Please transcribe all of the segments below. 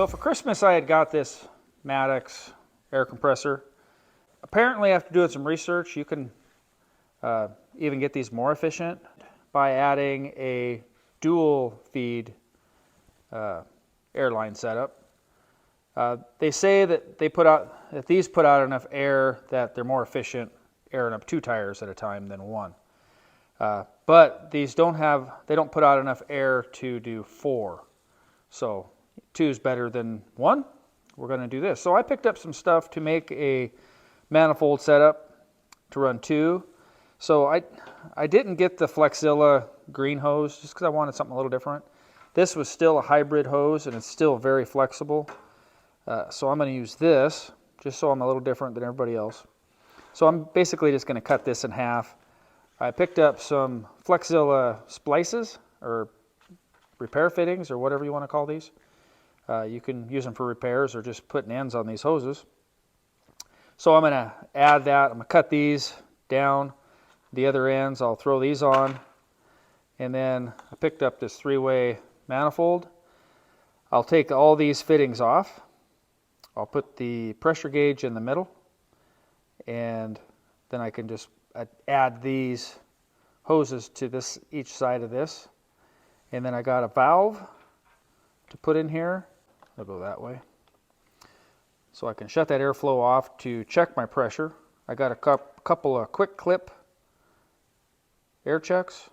Well, for Christmas I had got this Maddox air compressor. Apparently, after doing some research, you can even get these more efficient by adding a dual feed airline setup. They say that these put out enough air that they're more efficient airing up 2 tires at a time than 1. But these don't put out enough air to do 4. So 2 is better than 1. We're going to do this. So I picked up some stuff to make a manifold setup to run 2. So I didn't get the Flexzilla green hose just because I wanted something a little different. This was still a hybrid hose and it's still very flexible. So I'm going to use this just so I'm a little different than everybody else. So I'm basically just going to cut this in half. I picked up some Flexzilla splices or repair fittings or whatever you want to call these. You can use them for repairs or just putting ends on these hoses. So I'm going to add that. I'm going to cut these down. The other ends, I'll throw these on. And then I picked up this 3-way manifold. I'll take all these fittings off. I'll put the pressure gauge in the middle. And then I can just add these hoses to each side of this. And then I got a valve to put in here. I'll go that way. So I can shut that airflow off to check my pressure. I got a couple of quick clip air checks.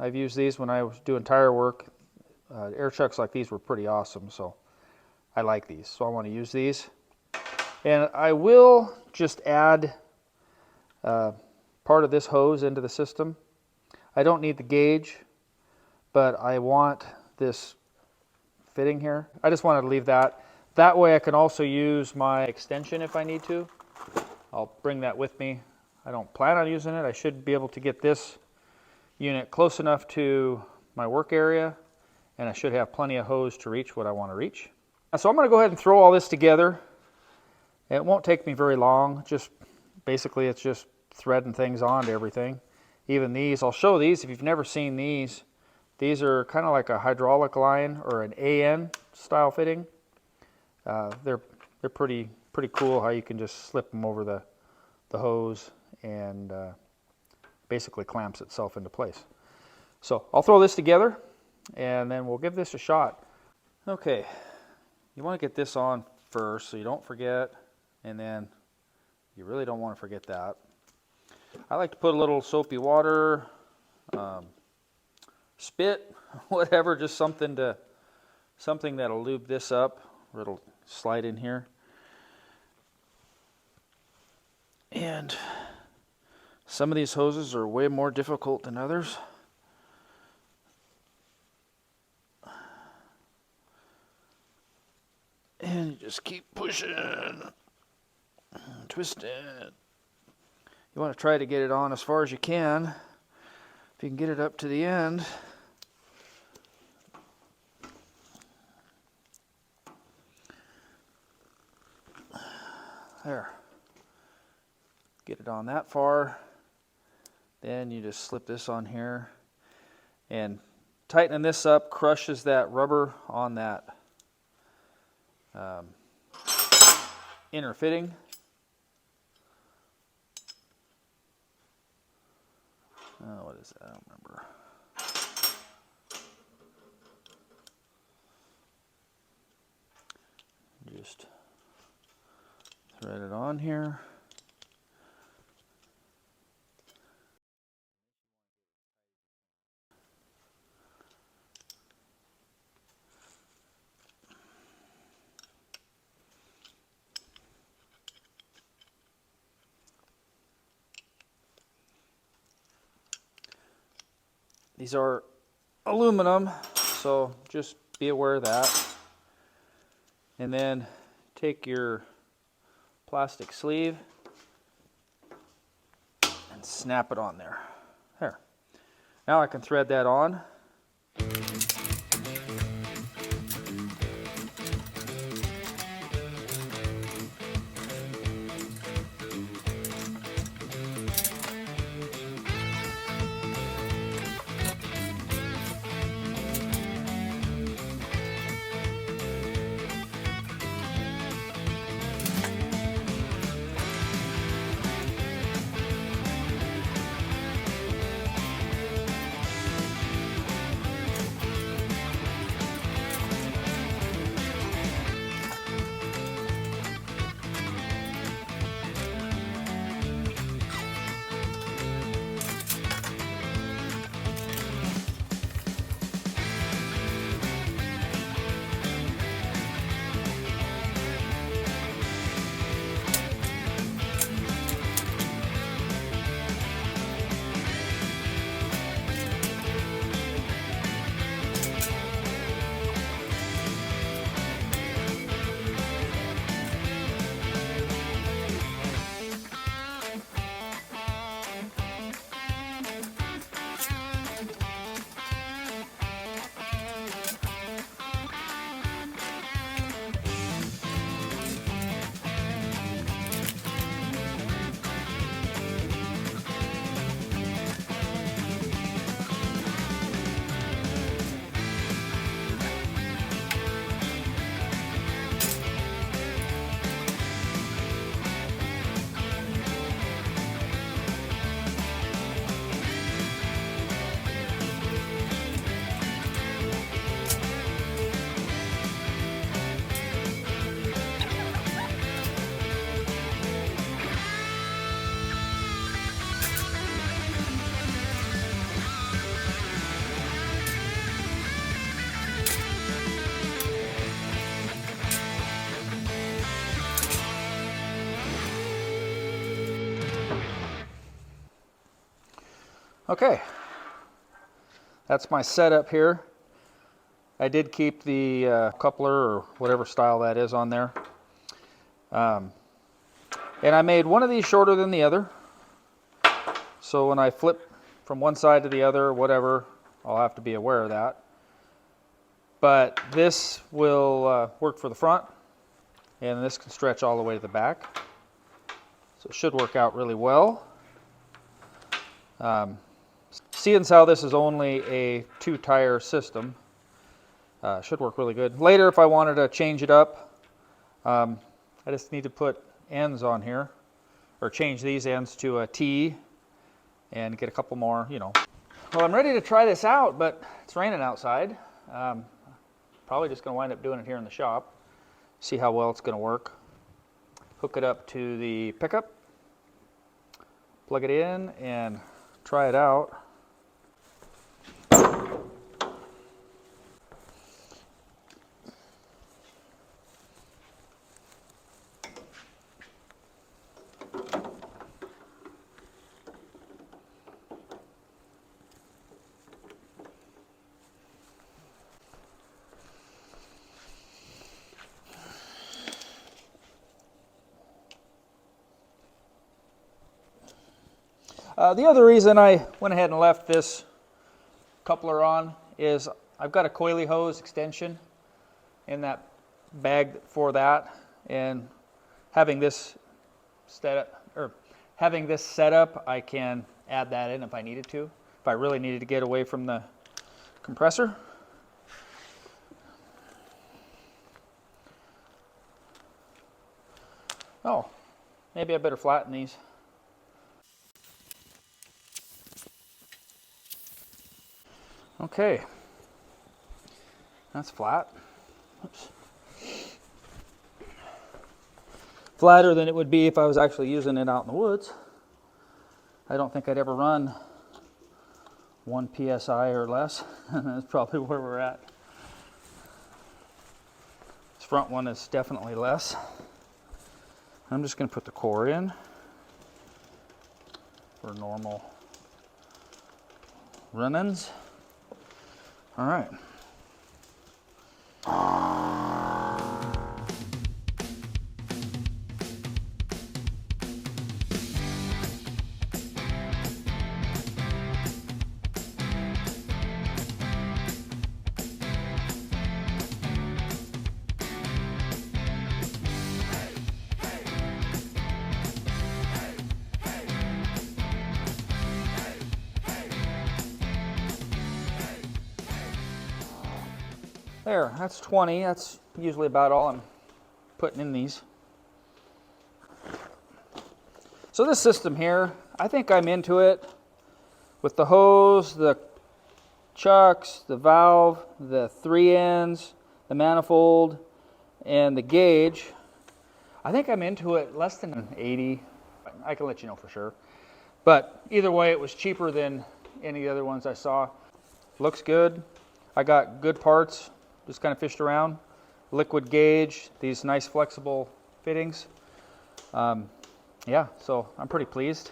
I've used these when I was doing tire work. Air checks like these were pretty awesome, so I like these. So I want to use these. And I will just add part of this hose into the system. I don't need the gauge, but I want this fitting here. I just wanted to leave that. That way I can also use my extension if I need to. I'll bring that with me. I don't plan on using it. I should be able to get this unit close enough to my work area, and I should have plenty of hose to reach what I want to reach. So I'm going to go ahead and throw all this together. It won't take me very long. Basically it's just threading things onto everything. Even these, I'll show these if you've never seen these. These are kind of like a hydraulic line or an AN style fitting. They're pretty cool how you can just slip them over the hose and basically clamps itself into place. So I'll throw this together and then we'll give this a shot. Okay, you want to get this on first so you don't forget, and then you really don't want to forget that. I like to put a little soapy water, spit, whatever, just something that'll lube this up, or it'll slide in here. And some of these hoses are way more difficult than others. And you just keep pushing, twisting. You want to try to get it on as far as you can. If you can get it up to the end. There. Get it on that far. Then you just slip this on here. And tightening this up crushes that rubber on that inner fitting. What is that? I don't remember. Just thread it on here. These are aluminum, so just be aware of that. And then take your plastic sleeve and snap it on there. There. Now I can thread that on. Okay, that's my setup here. I did keep the coupler or whatever style that is on there. And I made one of these shorter than the other. So when I flip from one side to the other or whatever, I'll have to be aware of that. But this will work for the front, and this can stretch all the way to the back. So it should work out really well. Seeing as how this is only a 2-tire system, should work really good. Later, if I wanted to change it up, I just need to put ends on here, or change these ends to a T and get a couple more, you know. Well, I'm ready to try this out, but it's raining outside. Probably just going to wind up doing it here in the shop, see how well it's going to work. Hook it up to the pickup, plug it in, and try it out. The other reason I went ahead and left this coupler on is I've got a coily hose extension in that bag for that, and having this set up, I can add that in if I needed to, if I really needed to get away from the compressor. Oh, maybe I better flatten these. Okay, that's flat. Oops. Flatter than it would be if I was actually using it out in the woods. I don't think I'd ever run 1 psi or less. That's probably where we're at. This front one is definitely less. I'm just going to put the core in for normal run-ins. All right. There, that's 20. That's usually about all I'm putting in these. So this system here, I think I'm into it. With the hose, the chucks, the valve, the 3 ends, the manifold, and the gauge, I think I'm into it less than 80. I can let you know for sure. But either way, it was cheaper than any of the other ones I saw. Looks good. I got good parts. Just kind of fished around. Liquid gauge, these nice flexible fittings. Yeah, so I'm pretty pleased.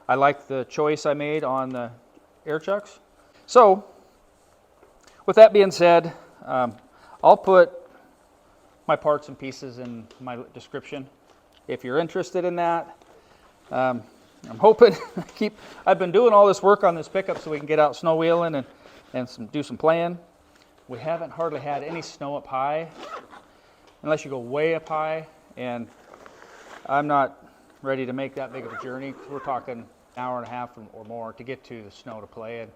I like the choice I made on the air chucks. So, with that being said, I'll put my parts and pieces in my description if you're interested in that. I'm hoping I've been doing all this work on this pickup so we can get out snow wheeling and do some playing. We haven't hardly had any snow up high, unless you go way up high, and I'm not ready to make that big of a journey. We're talking an hour and a half or more to get to the snow to play, and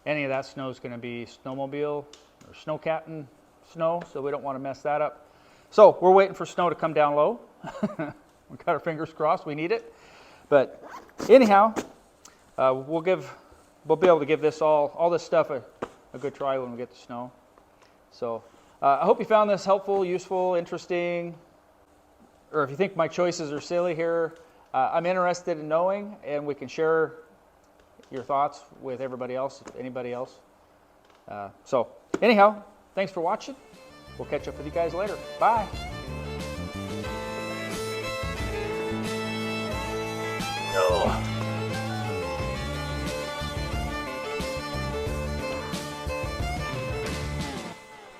any of that snow is going to be snowmobile or snowcatting snow, so we don't want to mess that up. So we're waiting for snow to come down low. We've got our fingers crossed, we need it. But anyhow, we'll be able to give this all this stuff a good try when we get the snow. So I hope you found this helpful, useful, interesting, or if you think my choices are silly here, I'm interested in knowing, and we can share your thoughts with everybody else, anybody else. So anyhow, thanks for watching. We'll catch up with you guys later. Bye. No.